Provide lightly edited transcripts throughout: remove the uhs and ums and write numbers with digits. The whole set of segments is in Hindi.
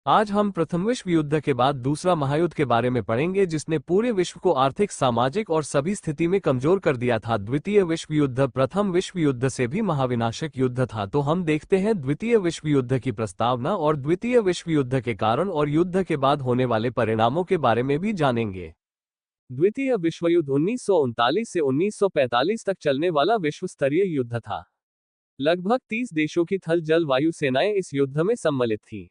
आज हम प्रथम विश्व युद्ध के बाद दूसरा महायुद्ध के बारे में पढ़ेंगे, जिसने पूरे विश्व को आर्थिक, सामाजिक और सभी स्थिति में कमजोर कर दिया था। द्वितीय विश्व युद्ध प्रथम विश्व युद्ध से भी महाविनाशक युद्ध था। तो हम देखते हैं द्वितीय विश्व युद्ध की प्रस्तावना और द्वितीय विश्व युद्ध के कारण और युद्ध के बाद होने वाले परिणामों के बारे में भी जानेंगे। द्वितीय विश्व युद्ध 1939 से 1945 तक चलने वाला विश्व स्तरीय युद्ध था। लगभग 30 देशों की थल जल वायु सेनाएं इस युद्ध में सम्मिलित थीं।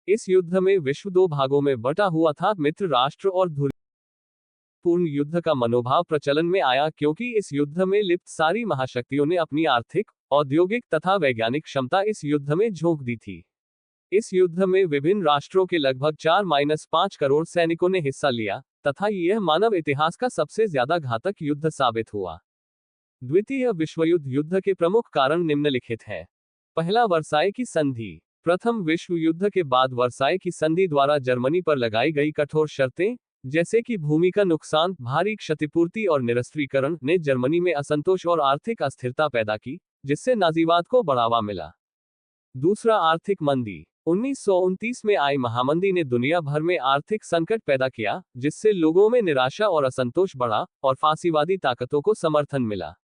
इस युद्ध में विश्व दो भागों में बटा हुआ था, मित्र राष्ट्र और धुरी। पूर्ण युद्ध का मनोभाव प्रचलन में आया क्योंकि इस युद्ध में लिप्त सारी महाशक्तियों ने अपनी आर्थिक, औद्योगिक तथा वैज्ञानिक क्षमता इस युद्ध में झोंक दी थी। इस युद्ध में विभिन्न राष्ट्रों के लगभग 4-5 करोड़ सैनिकों ने हिस्सा लिया तथा यह मानव इतिहास का सबसे ज्यादा घातक युद्ध साबित हुआ। द्वितीय विश्वयुद्ध युद्ध के प्रमुख कारण निम्नलिखित हैं। पहला, वर्साई की संधि। प्रथम विश्व युद्ध के बाद वर्साई की संधि द्वारा जर्मनी पर लगाई गई कठोर शर्तें, जैसे कि भूमि का नुकसान, भारी क्षतिपूर्ति और निरस्त्रीकरण, ने जर्मनी में असंतोष और आर्थिक अस्थिरता पैदा की, जिससे नाजीवाद को बढ़ावा मिला। दूसरा, आर्थिक मंदी। 1929 में आई महामंदी ने दुनिया भर में आर्थिक संकट पैदा किया, जिससे लोगों में निराशा और असंतोष बढ़ा और फासीवादी ताकतों को समर्थन मिला।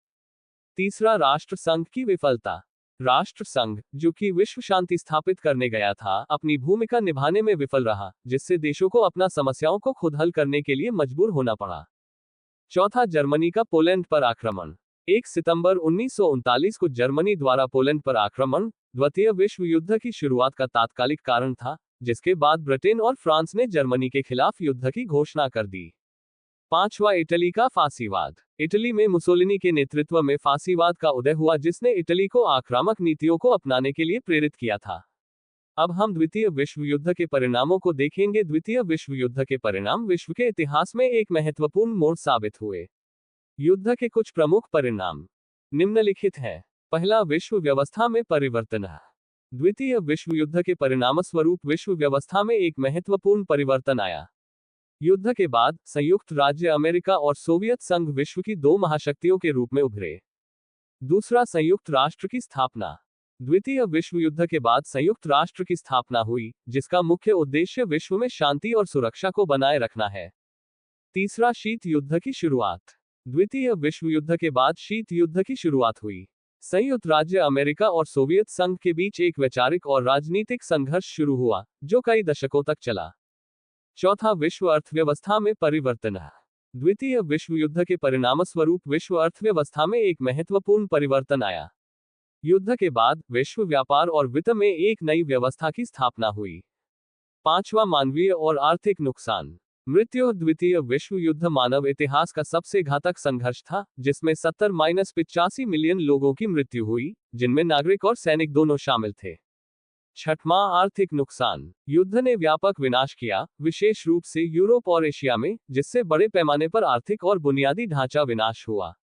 तीसरा, राष्ट्र संघ की विफलता। राष्ट्र संघ, जो कि विश्व शांति स्थापित करने गया था, अपनी भूमिका निभाने में विफल रहा, जिससे देशों को अपना समस्याओं को खुद हल करने के लिए मजबूर होना पड़ा। चौथा, जर्मनी का पोलैंड पर आक्रमण। 1 सितंबर 1939 को जर्मनी द्वारा पोलैंड पर आक्रमण द्वितीय विश्व युद्ध की शुरुआत का तात्कालिक कारण था, जिसके बाद ब्रिटेन और फ्रांस ने जर्मनी के खिलाफ युद्ध की घोषणा कर दी। पांचवा, इटली का फासीवाद। इटली में मुसोलिनी के नेतृत्व में फासीवाद का उदय हुआ, जिसने इटली को आक्रामक नीतियों को अपनाने के लिए प्रेरित किया था। अब हम द्वितीय विश्व युद्ध के परिणामों को देखेंगे। द्वितीय विश्व युद्ध के परिणाम विश्व के इतिहास में एक महत्वपूर्ण मोड़ साबित हुए। युद्ध के कुछ प्रमुख परिणाम निम्नलिखित हैं। पहला, विश्व व्यवस्था में परिवर्तन। द्वितीय विश्व युद्ध के परिणामस्वरूप विश्व व्यवस्था में एक महत्वपूर्ण परिवर्तन आया। युद्ध के बाद संयुक्त राज्य अमेरिका और सोवियत संघ विश्व की दो महाशक्तियों के रूप में उभरे। दूसरा, संयुक्त राष्ट्र की स्थापना। द्वितीय विश्व युद्ध के बाद संयुक्त राष्ट्र की स्थापना हुई, जिसका मुख्य उद्देश्य विश्व में शांति और सुरक्षा को बनाए रखना है। तीसरा, शीत युद्ध की शुरुआत। द्वितीय विश्व युद्ध के बाद शीत युद्ध की शुरुआत हुई। संयुक्त राज्य अमेरिका और सोवियत संघ के बीच एक वैचारिक और राजनीतिक संघर्ष शुरू हुआ, जो कई दशकों तक चला। चौथा, विश्व अर्थव्यवस्था में परिवर्तन। द्वितीय विश्व युद्ध के परिणामस्वरूप विश्व अर्थव्यवस्था में एक महत्वपूर्ण परिवर्तन आया। युद्ध के बाद विश्व व्यापार और वित्त में एक नई व्यवस्था की स्थापना हुई। पांचवा, मानवीय और आर्थिक नुकसान। मृत्यु। द्वितीय विश्व युद्ध मानव इतिहास का सबसे घातक संघर्ष था, जिसमें 70-85 मिलियन लोगों की मृत्यु हुई, जिनमें नागरिक और सैनिक दोनों शामिल थे। छठवां, आर्थिक नुकसान। युद्ध ने व्यापक विनाश किया, विशेष रूप से यूरोप और एशिया में, जिससे बड़े पैमाने पर आर्थिक और बुनियादी ढांचा विनाश हुआ।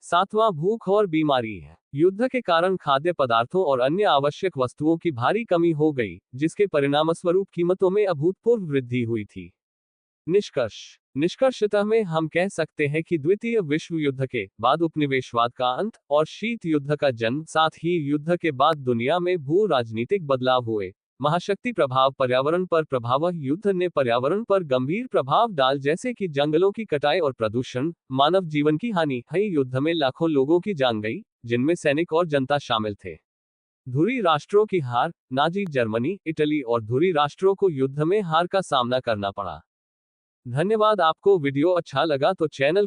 सातवां, भूख और बीमारी। युद्ध के कारण खाद्य पदार्थों और अन्य आवश्यक वस्तुओं की भारी कमी हो गई, जिसके परिणामस्वरूप कीमतों में अभूतपूर्व वृद्धि हुई थी। निष्कर्षतः में हम कह सकते हैं कि द्वितीय विश्व युद्ध के बाद उपनिवेशवाद का अंत और शीत युद्ध का जन्म, साथ ही युद्ध के बाद दुनिया में भू राजनीतिक बदलाव हुए। महाशक्ति प्रभाव, पर्यावरण पर प्रभाव। युद्ध ने पर्यावरण पर गंभीर प्रभाव डाल, जैसे कि जंगलों की कटाई और प्रदूषण, मानव जीवन की हानि। युद्ध में लाखों लोगों की जान गई, जिनमें सैनिक और जनता शामिल थे। धुरी राष्ट्रों की हार। नाजी जर्मनी, इटली और धुरी राष्ट्रों को युद्ध में हार का सामना करना पड़ा। धन्यवाद। आपको वीडियो अच्छा लगा तो चैनल